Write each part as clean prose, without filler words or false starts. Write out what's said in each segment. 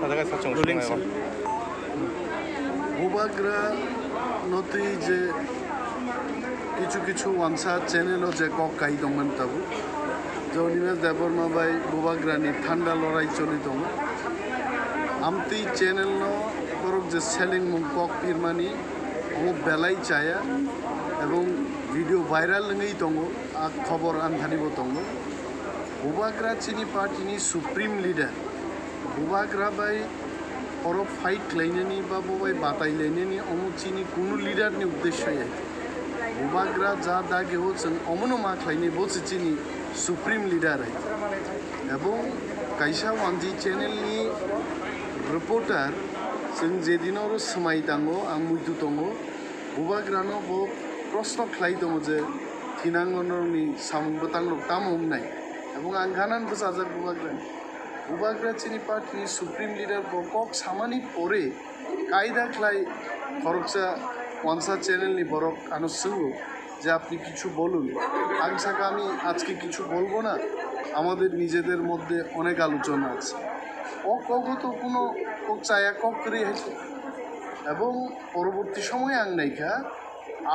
사자가 사정 롤링스 বুবাগ্রা নথি যে কিছু কিছু ওয়ানসা চ্যানেলও যে কাই দংমান তাবো জনিমেশ দেবর মাবাই বুবাগ্রানি ঠান্ডা লড়াই চলি দङ আমতি চ্যানেল বরক যে সেলিং মুং কক পিরমানি অমুক বেলাই চায়া এবং ভিডিও ভাইরাল নङै দङ आ খবর আনথানিবো দङ বুবাগ্রা চিনি পার্টিनि সুপ্রিম লিডার বুবাগ্রা বাই और फाइट लाइननि बा बबाय बातायलायनायनि अमुचिनि कुनु लिडारनि उद्देश्य बुबाग्रा जा दागेव जों अमनो मा खालायनि बसिचिनि सुप्रीम लिडार एवं कायसा वानजि चैनलनि रिपोर्टर जों जेदिनाव समाय दाङो आं मुइदु दङ बुबाग्रानो बो प्रश्न खालाय दङ जे थिनांगननि सामुंबो तांलो तामुंनाय एवं आं गानान बसाजा बुबाग्रा चिनी पार्टी सुप्रीम लिडार बকক सामानी परे कायदा खलाई खरकसा वानसा चैनल नि बरक आनो सुंगो जे आपनि किछु बोलुन आं साका आमी आजके किछु बोलबो ना आमादेर निजेदेर मध्य अनेक आलोचना आछे ओ कगो तो कोनो কক चाया কক करे हेछे एवं परवर्ती समय आं नायखा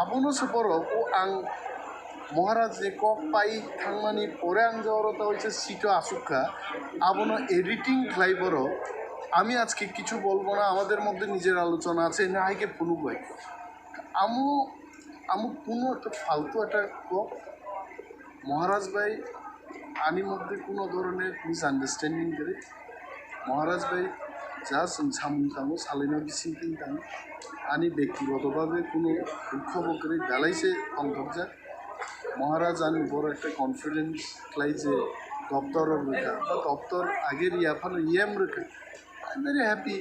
आबोनो सपरो ओ आं महाराज जे কক पाई थांमानि परे आं जरता हइছে সিটো আসুকা আবনো এডিটিং ক্লাইবরো আমি আজকে কিছু বলবো না আমাদের মধ্যে নিজের আলোচনা আছে না আইকে ফুলু ভাই আমু কোনো একটা ফালতু একটা কক মহারাজ ভাই আনি মধ্যে কোনো ধরনের মিসআন্ডারস্ট্যান্ডিং করে মহারাজ ভাই যা সামুন তামো সালাইনা বিসিং তামো আনি ব্যক্তিগতভাবে কোনো উৎসব করে বেলাইছে অন্তর্জা মহারাজ আনি বড় একটা কনফিডেন্স ক্লাইজে দপ্তর রেখা বা দপ্তর আগের ইয়াফানো ইয়েম রেখা আই এম ভেরি হ্যাপি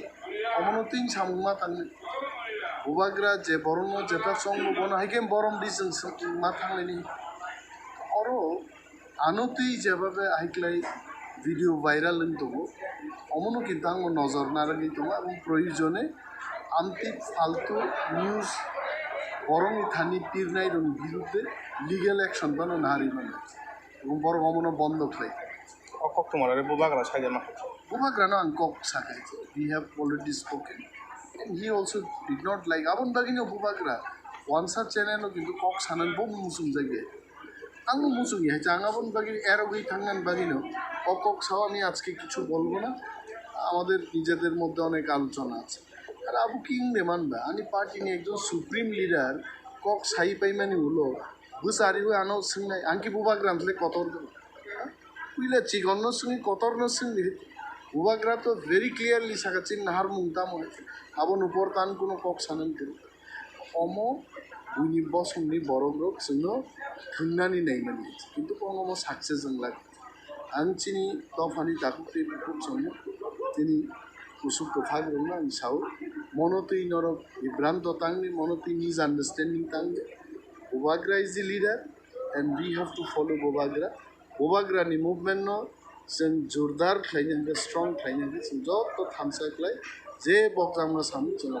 অমনতিং সামুমা তাंनो বুবাগ্রা যে বরণ যেটা সঙ্গ বন হাইকে বরম ডিসন মা থাংলেনি অরো আনতি যেভাবে হাইক্লাই ভিডিও ভাইরাল দङ অমনো কিন্তু আং নজর নারাগি দङ এবং প্রয়োজনে আমতি ফালতু নিউজ বরং থানি পিরনাই রং বিরুদ্ধে লিগ্যাল অ্যাকশন বানো নাহারি মানে এবং বড় অমনো বন্ধ খাই অকক তোমার বুবাগ্রা সাইজে মা বুবাগ্রা না আং কক সাকাই we have already spoken and he also did not like abon bagino bubagra wansa channel কিন্তু কক সানান বম মুসুম জায়গায় আং মুসুম ইয়া চাং abon bagi এরোগই থাঙ্গান bagino কক সাও আমি আজকে কিছু বলবো না আমাদের নিজেদের মধ্যে অনেক আলোচনা আছে আর আবু কিং নেমানবা আমি পার্টি নিয়ে একজন সুপ্রিম লিডার কক সাই পাইমানি হলো বুসারিও আনো সিংনাই আংকি বুবাগ্রামলে কতর উইলা চিগন্ন সিং কতরন সিং বুবাগ্রা তো ভেরি ক্লিয়ারলি সাকাচিন নাহার মুংতাম আবন উপর তান কোনো কক সানান করে অম উইনি বসংনি বড় লোক जोंनो थुन्नानि नायनानि কিন্তু কোনো সাকসেস जों লাগে आं चिनि दफानि दाखुते খুব সঙ্গে তিনি কুসুকো ফাগরুম আं साव মনতই নরক বিভ্রান্ত তাংনি মনতই মিস আন্ডারস্ট্যান্ডিং তাংনি Bubagra is the leader and we have to follow बुबाग्रानि मुभमेन्ट न जों जोरदार खालायनांगौ स्ट्रं खालायनांगौ जों जत थामसायख्लाय जे बक्रांनो सानो जों